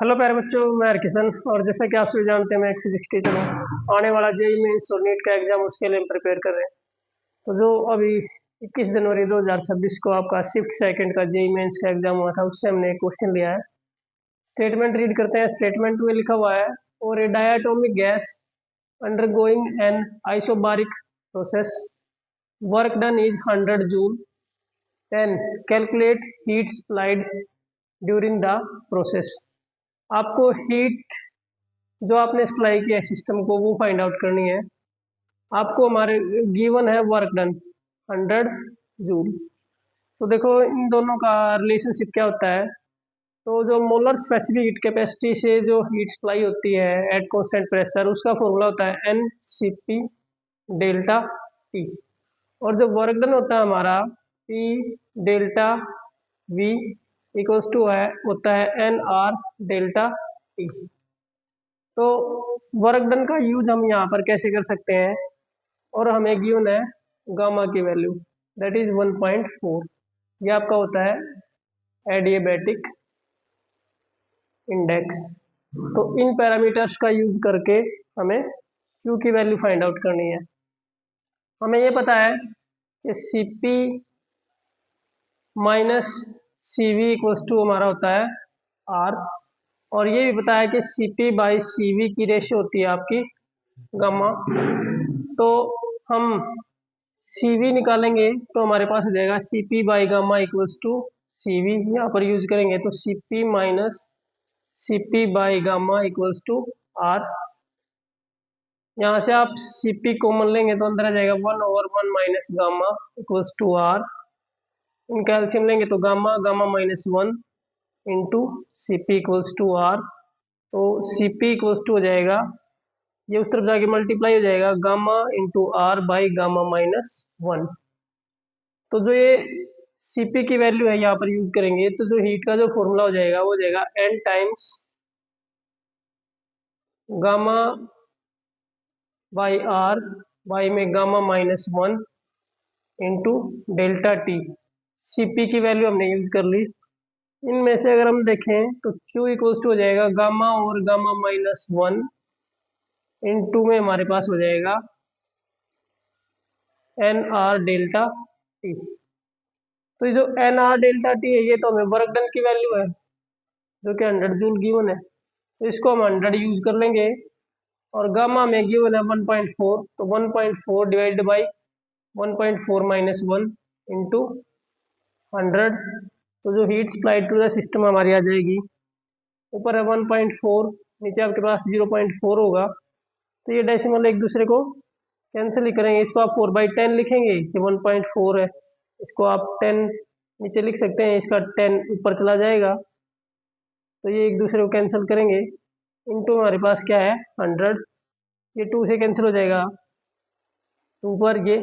Hello प्यारे बच्चों, मैं हरकिशन। और जैसा कि आप सभी जानते हैं, मैं एक फिजिक्स टीचर हूँ। आने वाला जेईई मेंस और नीट का एग्जाम, उसके लिए हम प्रिपेयर कर रहे हैं। तो जो अभी 21 जनवरी 2026 को आपका शिफ्ट सेकंड का जेईई मेंस का एग्जाम हुआ था, उससे हमने एक क्वेश्चन लिया है। स्टेटमेंट रीड करते हैं। स्टेटमेंट में लिखा हुआ है, और a diatomic gas undergoing an isobaric process, work done is 100 joule. Then calculate heat supplied during the process. आपको हीट जो आपने सप्लाई किया है सिस्टम को, वो फाइंड आउट करनी है। आपको हमारे गिवन है वर्क डन 100 जूल। तो देखो इन दोनों का रिलेशनशिप क्या होता है। तो जो मोलर स्पेसिफिक हीट कैपेसिटी से जो हीट सप्लाई होती है एट कांस्टेंट प्रेशर, उसका फॉर्मूला होता है N C P delta T. और जो वर्क डन होता है हमारा P delta V equals to है होता है एन आर डेल्टा टी। तो वर्क डन का यूज हम यहाँ पर कैसे कर सकते हैं, और हमें गिवन है गामा की वैल्यू दैट इज 1.4। ये आपका होता है एडियाबैटिक इंडेक्स। तो इन पैरामीटर्स का यूज करके हमें Q की वैल्यू फाइंड आउट करनी है। हमें ये पता है कि Cp minus CV equals to हमारा होता है R। और ये भी पता है कि Cp बाई CV की रेशियो होती है आपकी गामा। तो हम CV निकालेंगे तो हमारे पास हो जाएगा Cp by gamma equals to CV। यहाँ पर यूज करेंगे तो Cp minus Cp by gamma equals to R। यहाँ से आप Cp कॉमन लेंगे तो अंदर आ जाएगा 1/1 minus gamma equals to R। इनका एलसीएम लेंगे तो gamma gamma minus 1 into Cp equals to R। तो Cp इक्वल्स टू हो जाएगा, ये उस तरफ जाके मल्टीप्लाई हो जाएगा, gamma into R by gamma minus 1। तो जो ये Cp की वैल्यू है यहाँ पर यूज करेंगे, तो जो हीट का जो फॉर्मूला हो जाएगा वो हो जाएगा n times gamma by R by में gamma minus 1 into delta T. Cp की वैल्यू हमने यूज कर ली। इनमें से अगर हम देखें तो Q इक्वल्स टू हो जाएगा गामा और गामा माइनस 1 इंटू में हमारे पास हो जाएगा एन आर डेल्टा टी। तो ये जो एन आर डेल्टा टी है, ये तो हमें वर्क डन की वैल्यू है जो कि 100 जूल गिवन है। तो इसको हम 100 यूज कर लेंगे। और गामा में गिवन है 1.4, तो 1.4 डिवाइड बाई 1.4 माइनस 1 इंटू 100। तो जो heat supply to the system हमारी आ जाएगी, ऊपर है 1.4, नीचे आपके पास 0.4 होगा। तो ये डेसिमल एक दूसरे को कैंसिल ही करेंगे। इसको आप 4/10 लिखेंगे, ये 1.4 है। इसको आप 10 नीचे लिख सकते हैं, इसका 10 ऊपर चला जाएगा, तो ये एक दूसरे को कैंसिल करेंगे। इनटू हमारे पास क्या है 100, ये 2 से कैंसिल हो जाएगा, 2 पर ये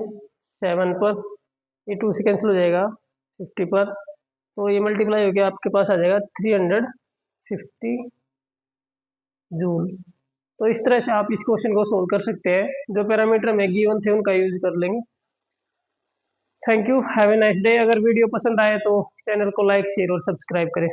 7 पर, ये 2 से कैंसिल हो जाएगा 50 पर। तो ये मल्टीप्लाई होकर आपके पास आ जाएगा 350 जूल। तो इस तरह से आप इस क्वेश्चन को सोल्व कर सकते हैं। जो पैरामीटर में गिवन थे उनका यूज कर लेंगे। Thank you, have a nice day. अगर वीडियो पसंद आए तो चैनल को लाइक शेयर और सब्सक्राइब करें।